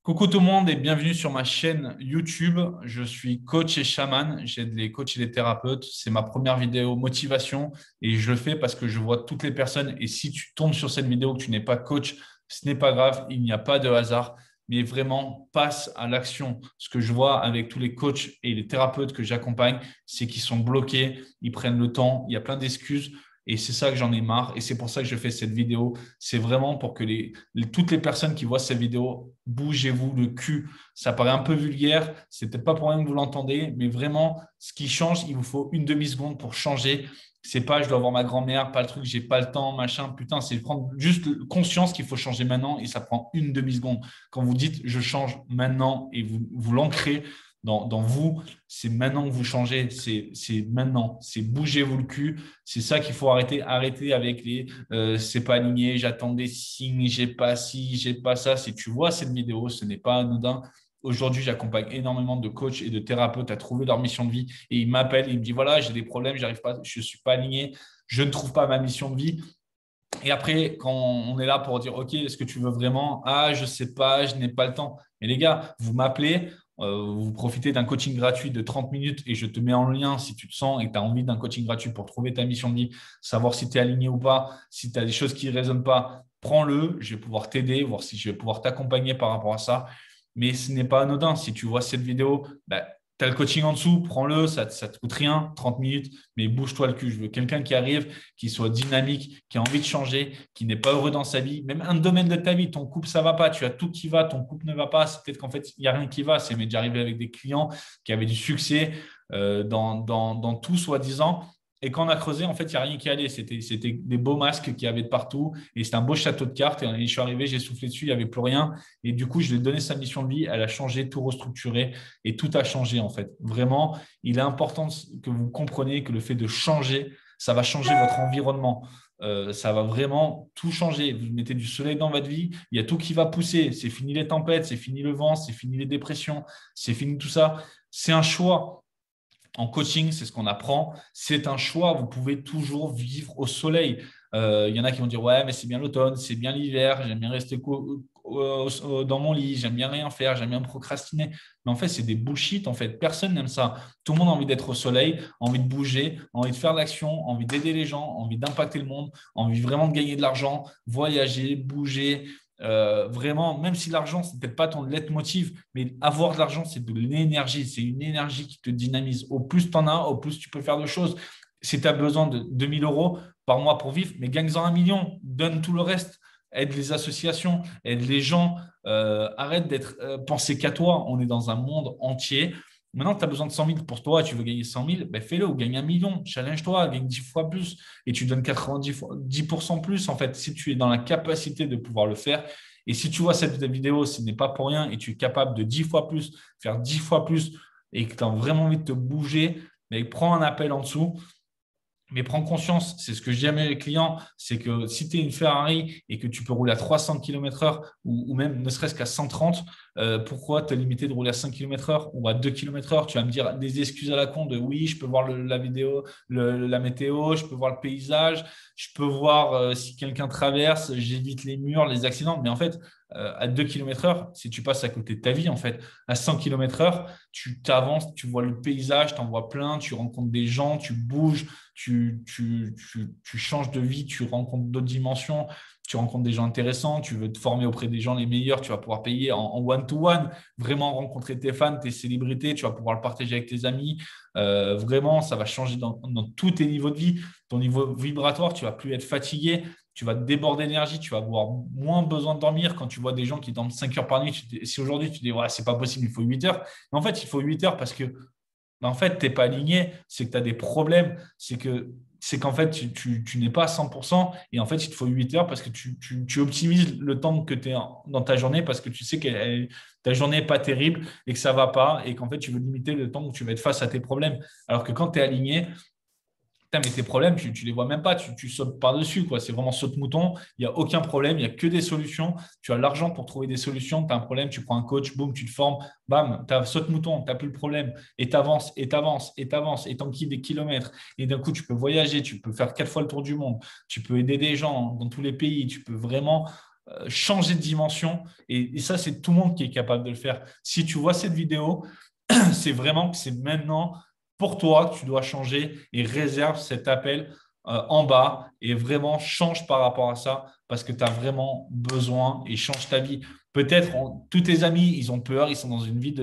Coucou tout le monde et bienvenue sur ma chaîne YouTube. Je suis coach et chaman. J'aide les coachs et les thérapeutes. C'est ma première vidéo motivation et je le fais parce que je vois toutes les personnes. Et si tu tombes sur cette vidéo que tu n'es pas coach, ce n'est pas grave. Il n'y a pas de hasard. Mais vraiment, passe à l'action. Ce que je vois avec tous les coachs et les thérapeutes que j'accompagne, c'est qu'ils sont bloqués, ils prennent le temps, il y a plein d'excuses. Et c'est ça que j'en ai marre. Et c'est pour ça que je fais cette vidéo. C'est vraiment pour que toutes les personnes qui voient cette vidéo, bougez-vous le cul. Ça paraît un peu vulgaire, c'est peut-être pas pour rien que vous l'entendez, mais vraiment, ce qui change, il vous faut une demi-seconde pour changer. C'est pas je dois voir ma grand-mère, pas le truc, j'ai pas le temps, machin. Putain, c'est prendre juste conscience qu'il faut changer maintenant et ça prend une demi-seconde. Quand vous dites je change maintenant et vous l'ancrez dans vous, c'est maintenant que vous changez, c'est maintenant, c'est bougez-vous le cul. C'est ça qu'il faut arrêter. Arrêter avec les c'est pas aligné, j'attends des signes, j'ai pas ci, j'ai pas ça. Si tu vois cette vidéo, ce n'est pas anodin. Aujourd'hui, j'accompagne énormément de coachs et de thérapeutes à trouver leur mission de vie et ils m'appellent, ils me disent voilà, j'ai des problèmes, j'arrive pas, je suis pas aligné, je ne trouve pas ma mission de vie. Et après, quand on est là pour dire, OK, est-ce que tu veux vraiment? Ah, je sais pas, je n'ai pas le temps. Mais les gars, vous m'appelez, vous profitez d'un coaching gratuit de 30 minutes et je te mets en lien si tu te sens et que tu as envie d'un coaching gratuit pour trouver ta mission de vie, savoir si tu es aligné ou pas, si tu as des choses qui ne résonnent pas, prends-le, je vais pouvoir t'aider, voir si je vais pouvoir t'accompagner par rapport à ça. Mais ce n'est pas anodin. Si tu vois cette vidéo, bah, tu as le coaching en dessous, prends-le, ça ne te coûte rien, 30 minutes, mais bouge-toi le cul. Je veux quelqu'un qui arrive, qui soit dynamique, qui a envie de changer, qui n'est pas heureux dans sa vie, même un domaine de ta vie, ton couple, ça ne va pas, tu as tout qui va, ton couple ne va pas, c'est peut-être qu'en fait, il n'y a rien qui va. C'est m'est déjà arrivé avec des clients qui avaient du succès dans tout, soi-disant. Et quand on a creusé, en fait, il n'y a rien qui allait. C'était des beaux masques qu'il y avait de partout. Et c'était un beau château de cartes. Et je suis arrivé, j'ai soufflé dessus, il n'y avait plus rien. Et du coup, je lui ai donné sa mission de vie. Elle a changé, tout restructuré. Et tout a changé, en fait. Vraiment, il est important que vous compreniez que le fait de changer, ça va changer votre environnement. Ça va vraiment tout changer. Vous mettez du soleil dans votre vie, il y a tout qui va pousser. C'est fini les tempêtes, c'est fini le vent, c'est fini les dépressions, c'est fini tout ça. C'est un choix. En coaching, c'est ce qu'on apprend. C'est un choix. Vous pouvez toujours vivre au soleil. Il y en a qui vont dire ouais, mais c'est bien l'automne, c'est bien l'hiver, j'aime bien rester dans mon lit, j'aime bien rien faire, j'aime bien procrastiner. Mais en fait, c'est des bullshit. En fait, personne n'aime ça. Tout le monde a envie d'être au soleil, envie de bouger, envie de faire de l'action, envie d'aider les gens, envie d'impacter le monde, envie vraiment de gagner de l'argent, voyager, bouger. Vraiment, même si l'argent, c'est peut-être pas ton leitmotiv, mais avoir de l'argent, c'est de l'énergie. C'est une énergie qui te dynamise. Au plus tu en as, au plus tu peux faire de choses. Si tu as besoin de 2 000 € par mois pour vivre, mais gagne-en 1 million. Donne tout le reste. Aide les associations, aide les gens. Arrête d'être pensé qu'à toi. On est dans un monde entier. Maintenant, tu as besoin de 100 000 pour toi, tu veux gagner 100 000, ben fais-le ou gagne 1 million. Challenge-toi, gagne 10 fois plus et tu donnes 90% plus. En fait, si tu es dans la capacité de pouvoir le faire, et si tu vois cette vidéo, ce n'est pas pour rien et tu es capable de 10 fois plus, faire 10 fois plus et que tu as vraiment envie de te bouger, mais prends un appel en dessous. Mais prends conscience, c'est ce que je dis à mes clients, c'est que si tu es une Ferrari et que tu peux rouler à 300 km/h ou même ne serait-ce qu'à 130, pourquoi te limiter de rouler à 5 km/h ou à 2 km/h? Tu vas me dire des excuses à la con de oui, je peux voir la vidéo, la météo, je peux voir le paysage, je peux voir si quelqu'un traverse, j'évite les murs, les accidents. Mais en fait, à 2 km/h, si tu passes à côté de ta vie, en fait, à 100 km/h, tu t'avances, tu vois le paysage, tu en vois plein, tu rencontres des gens, tu bouges, tu changes de vie, tu rencontres d'autres dimensions, tu rencontres des gens intéressants, tu veux te former auprès des gens les meilleurs, tu vas pouvoir payer en one-to-one, vraiment rencontrer tes fans, tes célébrités, tu vas pouvoir le partager avec tes amis. Vraiment, ça va changer dans tous tes niveaux de vie. Ton niveau vibratoire, tu vas plus être fatigué, tu vas te déborder d'énergie, tu vas avoir moins besoin de dormir quand tu vois des gens qui dorment 5 heures par nuit. Si aujourd'hui tu dis, ouais, c'est pas possible, il faut 8 heures. Mais en fait, il faut 8 heures parce que en fait, tu n'es pas aligné, c'est que tu as des problèmes, c'est qu'en fait, tu n'es pas à 100% et en fait, il te faut 8 heures parce que tu optimises le temps que tu es dans ta journée parce que tu sais que ta journée n'est pas terrible et que ça ne va pas et qu'en fait, tu veux limiter le temps où tu vas être face à tes problèmes. Alors que quand tu es aligné, putain, mais tes problèmes, tu les vois même pas, tu sautes par-dessus, quoi. C'est vraiment saute-mouton, il n'y a aucun problème, il n'y a que des solutions. Tu as l'argent pour trouver des solutions, tu as un problème, tu prends un coach, boum, tu te formes, bam, tu as saute-mouton, tu n'as plus le problème. Et tu avances, et tu avances, et tu avances, et tu enquilles des kilomètres. Et d'un coup, tu peux voyager, tu peux faire 4 fois le tour du monde, tu peux aider des gens dans tous les pays, tu peux vraiment changer de dimension. Et ça, c'est tout le monde qui est capable de le faire. Si tu vois cette vidéo, c'est vraiment que c'est maintenant pour toi que tu dois changer et réserve cet appel en bas et vraiment change par rapport à ça parce que tu as vraiment besoin et change ta vie. Peut-être tous tes amis, ils ont peur, ils sont dans une vie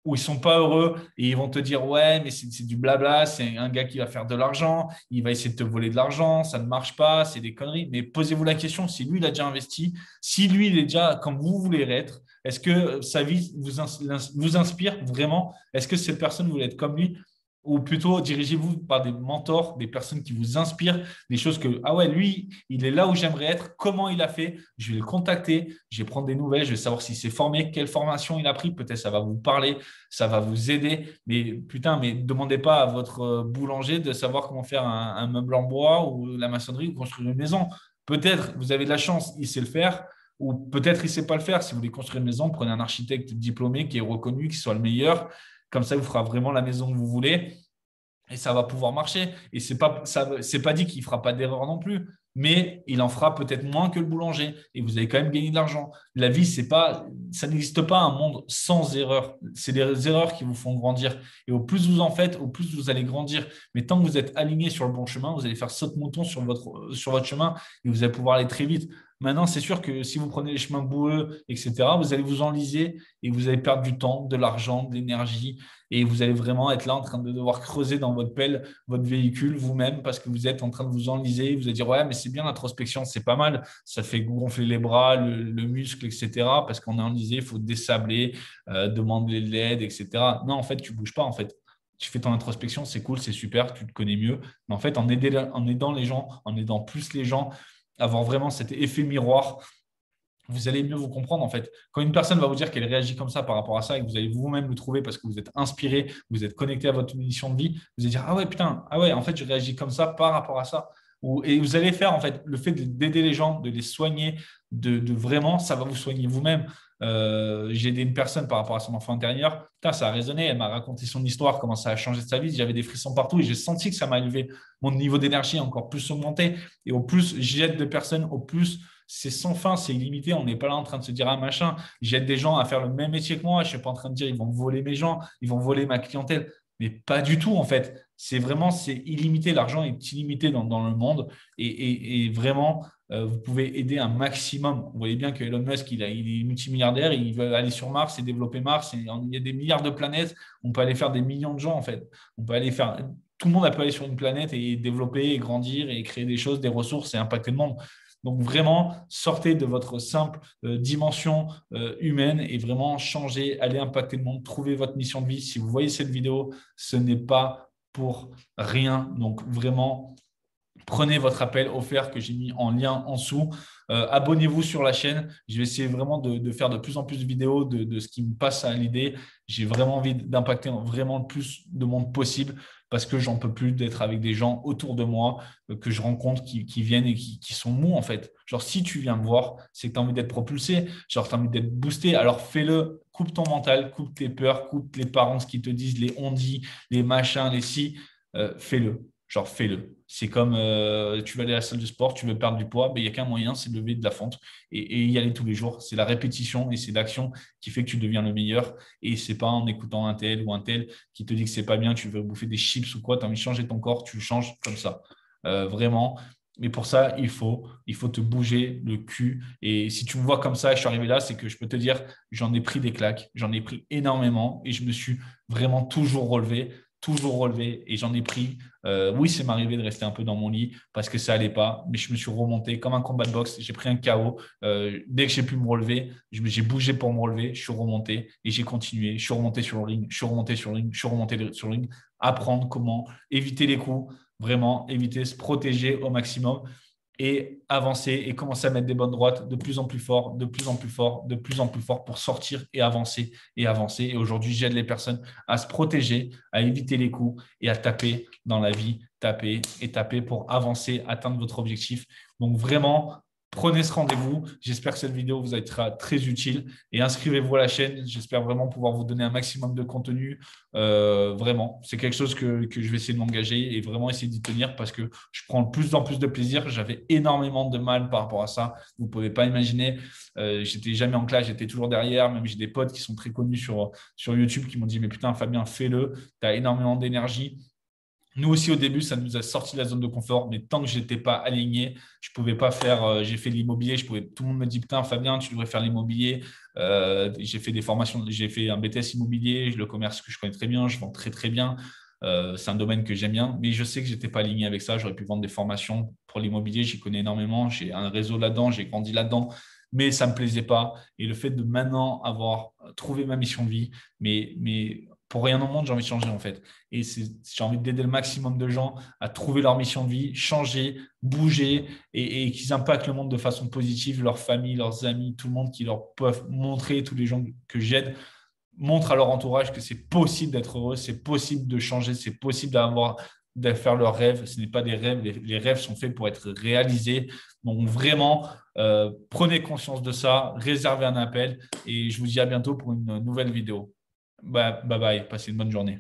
où ils sont pas heureux et ils vont te dire ouais mais c'est du blabla, c'est un gars qui va faire de l'argent, il va essayer de te voler de l'argent, ça ne marche pas, c'est des conneries. Mais posez-vous la question, si lui il a déjà investi, si lui il est déjà comme vous voulez être, est-ce que sa vie vous inspire vraiment? Est-ce que cette personne voulait être comme lui? Ou plutôt dirigez-vous par des mentors, des personnes qui vous inspirent, des choses que, ah ouais, lui, il est là où j'aimerais être, comment il a fait, je vais le contacter, je vais prendre des nouvelles, je vais savoir s'il s'est formé, quelle formation il a pris, peut-être ça va vous parler, ça va vous aider. Mais putain, mais ne demandez pas à votre boulanger de savoir comment faire un meuble en bois ou la maçonnerie ou construire une maison. Peut-être vous avez de la chance, il sait le faire, ou peut-être il ne sait pas le faire. Si vous voulez construire une maison, prenez un architecte diplômé qui est reconnu, qui soit le meilleur. Comme ça, il vous fera vraiment la maison que vous voulez et ça va pouvoir marcher. Et c'est pas dit qu'il ne fera pas d'erreur non plus, mais il en fera peut-être moins que le boulanger et vous allez quand même gagner de l'argent. La vie, ça n'existe pas un monde sans erreurs. C'est les erreurs qui vous font grandir. Et au plus vous en faites, au plus vous allez grandir. Mais tant que vous êtes aligné sur le bon chemin, vous allez faire saute-mouton sur votre chemin et vous allez pouvoir aller très vite. Maintenant, c'est sûr que si vous prenez les chemins boueux, etc., vous allez vous enliser et vous allez perdre du temps, de l'argent, de l'énergie et vous allez vraiment être là en train de devoir creuser dans votre pelle votre véhicule vous-même parce que vous êtes en train de vous enliser. Vous allez dire, ouais, mais c'est bien l'introspection, c'est pas mal. Ça fait gonfler les bras, le muscle, etc. Parce qu'on est enlisé, il faut désabler, demander de l'aide, etc. Non, en fait, tu ne bouges pas, en fait. Tu fais ton introspection, c'est cool, c'est super, tu te connais mieux. Mais en fait, en aidant les gens, en aidant plus les gens, avoir vraiment cet effet miroir, vous allez mieux vous comprendre en fait. Quand une personne va vous dire qu'elle réagit comme ça par rapport à ça et que vous allez vous-même le trouver parce que vous êtes inspiré, vous êtes connecté à votre mission de vie, vous allez dire ah ouais putain, ah ouais en fait je réagis comme ça par rapport à ça. Et vous allez faire en fait le fait d'aider les gens, de les soigner, de vraiment ça va vous soigner vous-même. J'ai aidé une personne par rapport à son enfant intérieur. Putain, ça a résonné. Elle m'a raconté son histoire, comment ça a changé sa vie. J'avais des frissons partout et j'ai senti que ça m'a élevé. Mon niveau d'énergie a encore plus augmenté. Et au plus j'aide de personnes, au plus c'est sans fin, c'est illimité. On n'est pas là en train de se dire, ah machin, j'aide des gens à faire le même métier que moi. Je ne suis pas en train de dire, ils vont voler mes gens, ils vont voler ma clientèle. Mais pas du tout, en fait. C'est illimité. L'argent est illimité dans le monde. Et vraiment, vous pouvez aider un maximum. Vous voyez bien que Elon Musk, il est multimilliardaire, il veut aller sur Mars et développer Mars. Et il y a des milliards de planètes. On peut aller faire des millions de gens, en fait. On peut aller faire. Tout le monde peut aller sur une planète et développer et grandir et créer des choses, des ressources et impacter le monde. Donc vraiment, sortez de votre simple dimension humaine et vraiment changez, allez impacter le monde, trouvez votre mission de vie. Si vous voyez cette vidéo, ce n'est pas pour rien. Donc vraiment, prenez votre appel offert que j'ai mis en lien en dessous. Abonnez-vous sur la chaîne. Je vais essayer vraiment de faire de plus en plus de vidéos de ce qui me passe à l'idée. J'ai vraiment envie d'impacter vraiment le plus de monde possible parce que j'en peux plus d'être avec des gens autour de moi que je rencontre qui viennent et qui sont mous en fait. Genre, si tu viens me voir, c'est que tu as envie d'être propulsé, genre tu as envie d'être boosté. Alors fais-le, coupe ton mental, coupe tes peurs, coupe les parents, ce qu'ils te disent, les on-dit, les machins, les si. Fais-le. Genre, fais-le. C'est comme tu vas aller à la salle de sport, tu veux perdre du poids, mais il n'y a qu'un moyen, c'est de lever de la fonte et y aller tous les jours. C'est la répétition et c'est l'action qui fait que tu deviens le meilleur. Et c'est pas en écoutant un tel ou un tel qui te dit que c'est pas bien, tu veux bouffer des chips ou quoi, tu as envie de changer ton corps, tu le changes comme ça. Vraiment. Mais pour ça, il faut te bouger le cul. Et si tu me vois comme ça, je suis arrivé là, c'est que je peux te dire, j'en ai pris des claques, j'en ai pris énormément et je me suis vraiment toujours relevé et j'en ai pris. Oui, c'est m'arrivé de rester un peu dans mon lit parce que ça allait pas, mais je me suis remonté comme un combat de boxe. J'ai pris un KO. Dès que j'ai pu me relever, j'ai bougé pour me relever. Je suis remonté et j'ai continué. Je suis remonté sur le ring, je suis remonté sur le ring, je suis remonté sur le ring. Apprendre comment éviter les coups, vraiment éviter, se protéger au maximum et avancer et commencer à mettre des bonnes droites de plus en plus fort, de plus en plus fort, de plus en plus fort pour sortir et avancer et avancer. Et aujourd'hui, j'aide les personnes à se protéger, à éviter les coups et à taper dans la vie, taper et taper pour avancer, atteindre votre objectif. Donc vraiment, Prenez ce rendez-vous. J'espère que cette vidéo vous être très utile et inscrivez-vous à la chaîne. J'espère vraiment pouvoir vous donner un maximum de contenu. Vraiment, c'est quelque chose que je vais essayer de m'engager et vraiment essayer d'y tenir parce que je prends de plus en plus de plaisir. J'avais énormément de mal par rapport à ça. Vous ne pouvez pas imaginer. J'étais jamais en classe, j'étais toujours derrière. Même j'ai des potes qui sont très connus sur YouTube qui m'ont dit, mais putain, Fabien, fais-le. Tu as énormément d'énergie. Nous aussi, au début, ça nous a sorti de la zone de confort, mais tant que je n'étais pas aligné, je ne pouvais pas faire. J'ai fait l'immobilier, tout le monde me dit, putain, Fabien, tu devrais faire l'immobilier. J'ai fait des formations, j'ai fait un BTS immobilier, le commerce que je connais très bien, je vends très, très bien. C'est un domaine que j'aime bien, mais je sais que je n'étais pas aligné avec ça. J'aurais pu vendre des formations pour l'immobilier, j'y connais énormément, j'ai un réseau là-dedans, j'ai grandi là-dedans, mais ça ne me plaisait pas. Et le fait de maintenant avoir trouvé ma mission de vie, mais pour rien au monde, j'ai envie de changer en fait. Et j'ai envie d'aider le maximum de gens à trouver leur mission de vie, changer, bouger et qu'ils impactent le monde de façon positive, leur famille, leurs amis, tout le monde qui leur peuvent montrer, tous les gens que j'aide, montrent à leur entourage que c'est possible d'être heureux, c'est possible de changer, c'est possible de faire leurs rêves. Ce n'est pas des rêves, les rêves sont faits pour être réalisés. Donc vraiment, prenez conscience de ça, réservez un appel et je vous dis à bientôt pour une nouvelle vidéo. Bye bye, passez une bonne journée.